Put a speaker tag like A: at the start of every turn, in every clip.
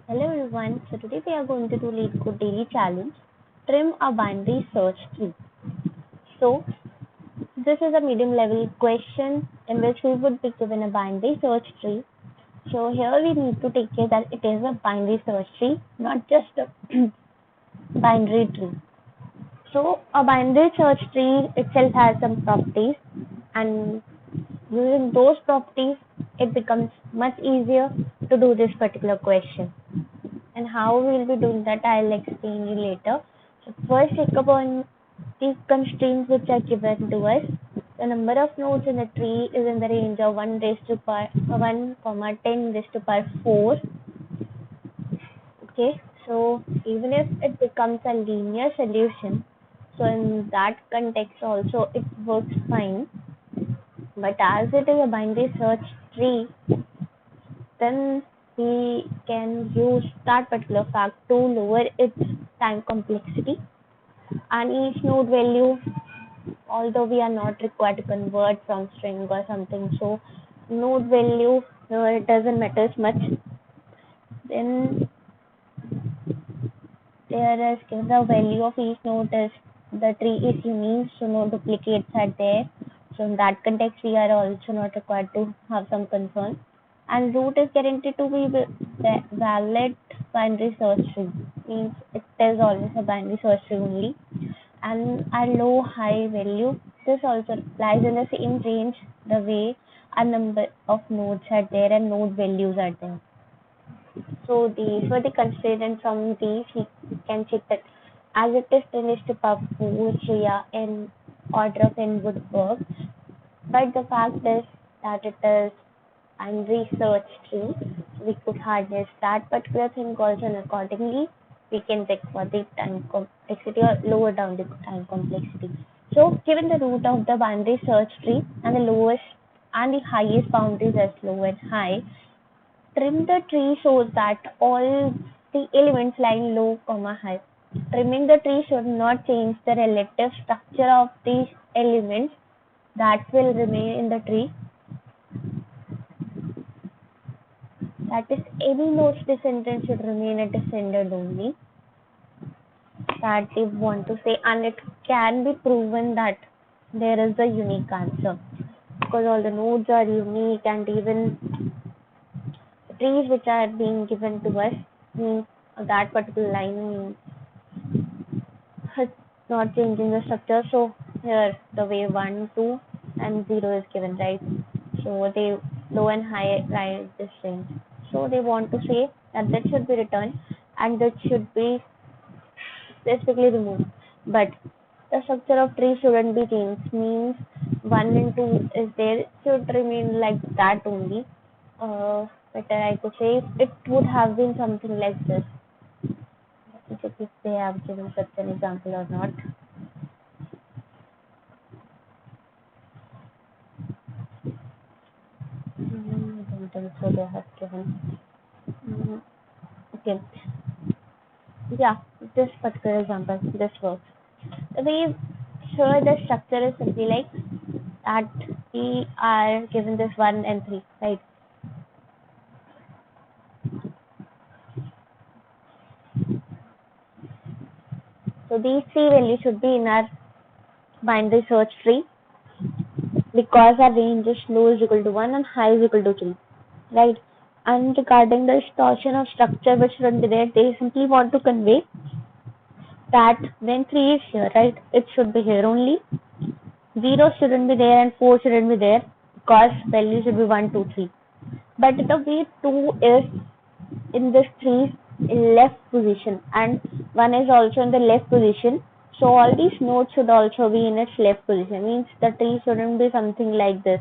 A: Hello everyone, so today we are going to do Leetcode daily challenge, trim a binary search tree. So this is a medium level question in which we would be given a binary search tree. So here we need to take care that it is a binary search tree, not just a binary tree. So a binary search tree itself has some properties, and using those properties it becomes much easier to do this particular question. And how we will be doing that I'll explain you later. So first check upon the constraints which are given to us. The number of nodes in the tree is in the range of 1 raised to power 1, 10 raised to power 4. Okay, so even if it becomes a linear solution, so in that context also it works fine. But as it is a binary search tree, then we can use that particular fact to lower its time complexity, and each node value, although we are not required to convert from string or something, so node value it doesn't matter much. Then there is the value of each node is the tree is unique, so no duplicates are there. So in that context, we are also not required to have some concern. And root is guaranteed to be valid binary search tree, means it is always a binary search tree only. And a low high value, this also applies in the same range the way a number of nodes are there and node values are there. So these were the constraints, from these we can check that as it is finished to power 4 Shreya in order of n would work. But the fact is that it is binary search tree, we could harness that particular thing also, and accordingly we can check for the time complexity or lower down the time complexity. So given the root of the binary search tree and the lowest and the highest boundaries as low and high, trim the tree shows that all the elements lying low, high. Trimming the tree should not change the relative structure of these elements that will remain in the tree. That is, any node's descendant should remain a descendant only. That they want to say, and it can be proven that there is a unique answer because all the nodes are unique, and even trees which are being given to us means that particular line means not changing the structure. So here the way 1, 2 and 0 is given, right? So they low and high lie this range. So they want to say that that should be returned and that should be specifically removed. But the structure of tree shouldn't be changed, means 1 and 2 is there, it should remain like that only. Better I could say it would have been something like this. Let me check if they have given such an example or not. I don't think so they have given. Okay. Yeah, this particular example, this works. We sure the structure is simply like that we are given this 1 and 3, right? So these 3 values should be in our binary search tree because our range is low is equal to 1 and high is equal to 3, right? And regarding the distortion of structure which shouldn't be there, they simply want to convey that when 3 is here, right, it should be here only. 0 shouldn't be there and 4 shouldn't be there because value should be 1, 2, 3. But the way 2 is in this 3 left position and 1 is also in the left position, so all these nodes should also be in its left position, means the tree shouldn't be something like this.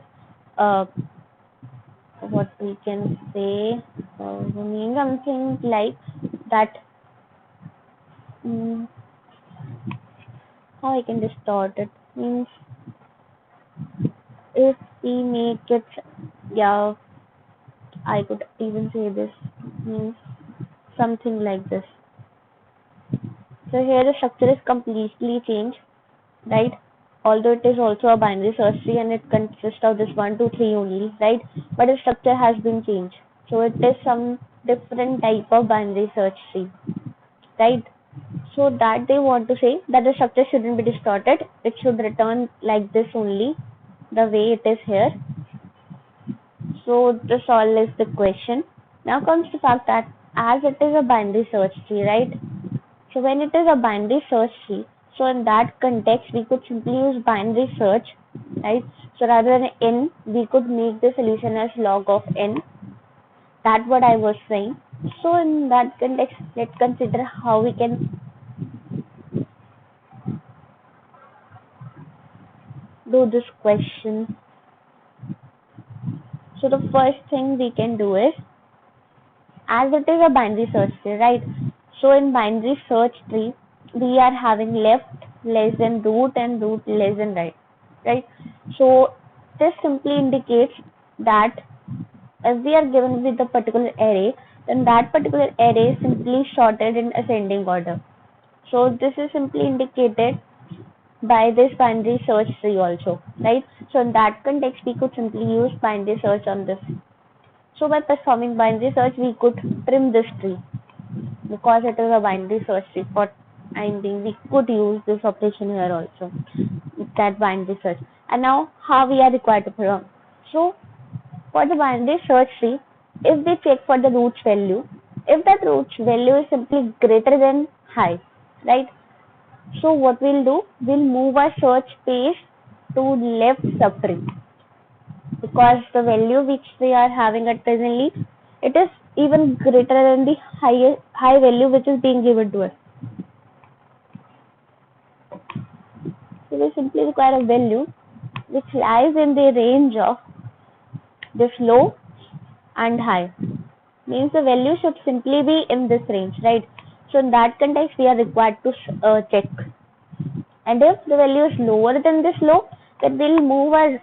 A: What we can say, mean something like that. How I can distort it, means if we make it, yeah, I could even say this, means something like this. So here the structure is completely changed, right? Although it is also a binary search tree and it consists of this 1, 2, 3 only, right? But the structure has been changed. So it is some different type of binary search tree, right? So that they want to say that the structure shouldn't be distorted. It should return like this only, the way it is here. So this all is the question. Now comes the fact that as it is a binary search tree, right? So when it is a binary search tree, so in that context we could simply use binary search, right? So rather than n, we could make the solution as log of n. That's what I was saying. So in that context, let's consider how we can do this question. So the first thing we can do is, as it is a binary search tree, right? So in binary search tree, we are having left less than root and root less than right, right? So this simply indicates that if we are given with a particular array, then that particular array is simply sorted in ascending order. So this is simply indicated by this binary search tree also, right? So in that context, we could simply use binary search on this. So by performing binary search, we could trim this tree because it is a binary search tree. For time being, we could use this operation here also, that binary search. And now, how we are required to perform? So for the binary search tree, if we check for the root value, if that root value is simply greater than high, right? So what we'll do, we'll move our search space to left subtree, because the value which we are having at presently, it is even greater than the high value which is being given to us. So we simply require a value which lies in the range of this low and high. Means the value should simply be in this range, right? So in that context, we are required to check. And if the value is lower than this low, then we'll move our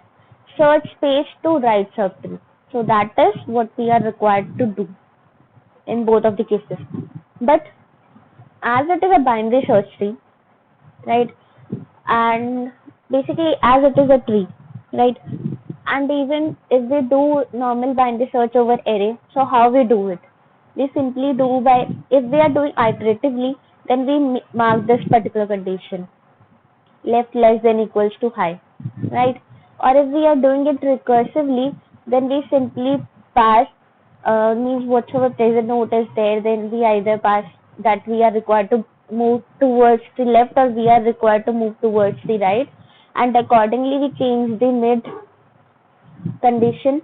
A: search space to right subtree. So that is what we are required to do in both of the cases. But as it is a binary search tree, right? And basically as it is a tree, right? And even if we do normal binary search over array, so how we do it? We simply do by, if we are doing iteratively, then we mark this particular condition, left less than equals to high, right? Or if we are doing it recursively, then we simply pass, means whatever present note is there, then we either pass that we are required to move towards the left or we are required to move towards the right, and accordingly we change the mid condition,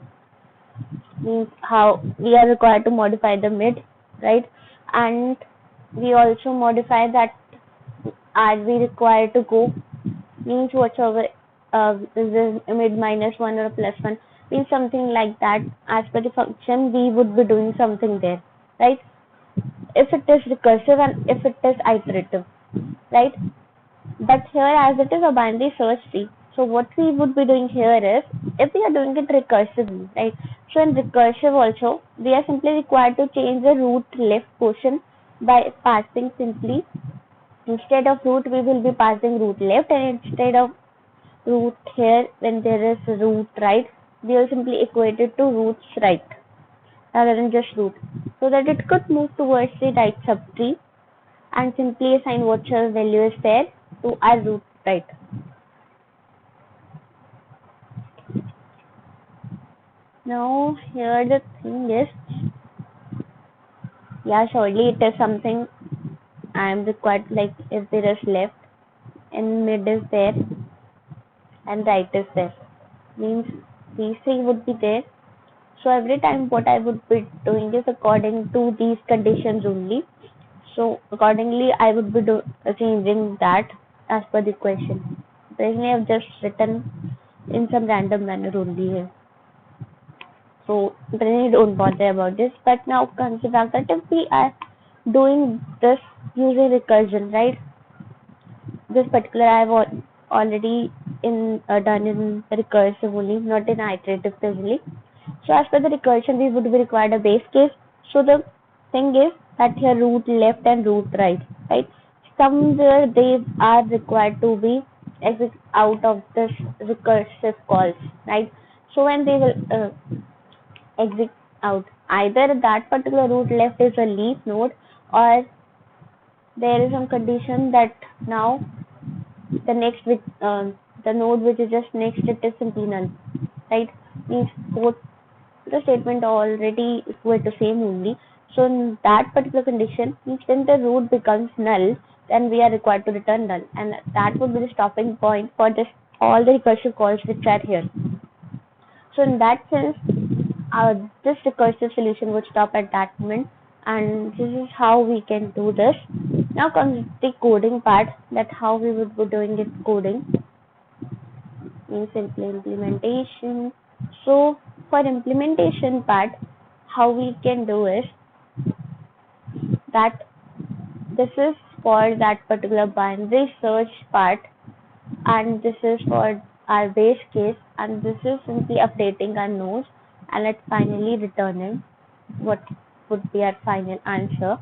A: means how we are required to modify the mid, right? And we also modify that are we required to go, means whatsoever is this mid -1 or +1, means something like that. As per the function, we would be doing something there, right? If it is recursive and if it is iterative, right? But here, as it is a binary search tree, so what we would be doing here is, if we are doing it recursively, right? So in recursive also, we are simply required to change the root left portion by passing simply, instead of root, we will be passing root left, and instead of root here, when there is root right, we will simply equate it to roots right rather than just root, so that it could move towards the right subtree and simply assign whatever value is there to our root right. Now here the thing is, yeah, surely it is something I am required, like if there is left and mid is there and right is there, means these three would be there. So every time what I would be doing is according to these conditions only. So accordingly I would be changing that as per the question. Presently I have just written in some random manner only here. So presently don't bother about this. But now consider that if we are doing this using recursion, right? This particular I have already done in recursive only, not in iterative presently. So as per the recursion, we would be required a base case. So the thing is that here root left and root right, right? Somewhere they are required to be exit out of this recursive calls, right? So when they will exit out, either that particular root left is a leaf node, or there is some condition that now the next with the node which is just next it is simply null, right? Means both the statement already equal to same only. So in that particular condition, means when the root becomes null, then we are required to return null, and that would be the stopping point for this all the recursive calls which are here. So in that sense, this recursive solution would stop at that moment, and this is how we can do this. Now comes the coding part, that how we would be doing this coding, means simply implementation. So for implementation part, how we can do is that this is for that particular binary search part, and this is for our base case, and this is simply updating our nodes, and it's finally returning what would be our final answer.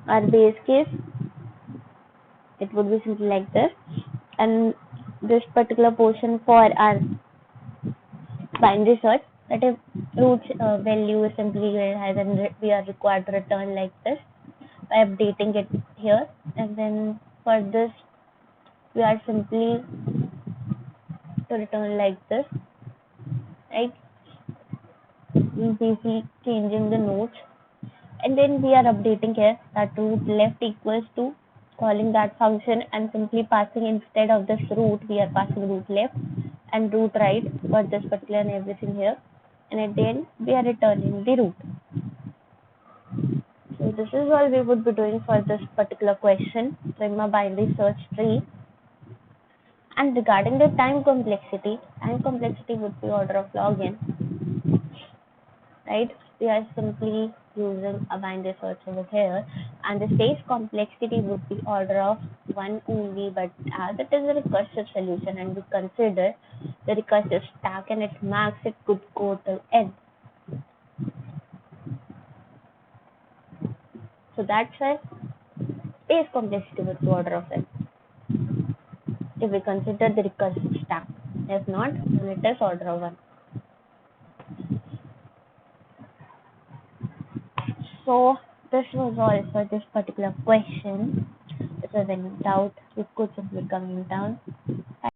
A: Our base case, it would be simply like this, and this particular portion for our binary search, that is root value is simply has, and we are required to return like this by updating it here. And then for this, we are simply to return like this, right? Basically changing the nodes, and then we are updating here that root left equals to calling that function and simply passing, instead of this root we are passing root left and root right for this particular and everything here, and at the end we are returning the root. So this is all we would be doing for this particular question from a binary search tree. And regarding the time complexity would be order of logn, right? We are simply using a binary search over here, and the space complexity would be order of 1 only, but as it is a recursive solution and we consider the recursive stack and its max, it could go to n. So that's why space complexity would be order of n if we consider the recursive stack. If not, then it is order of 1. So this was all for this particular question. If there's any doubt, you could simply comment down.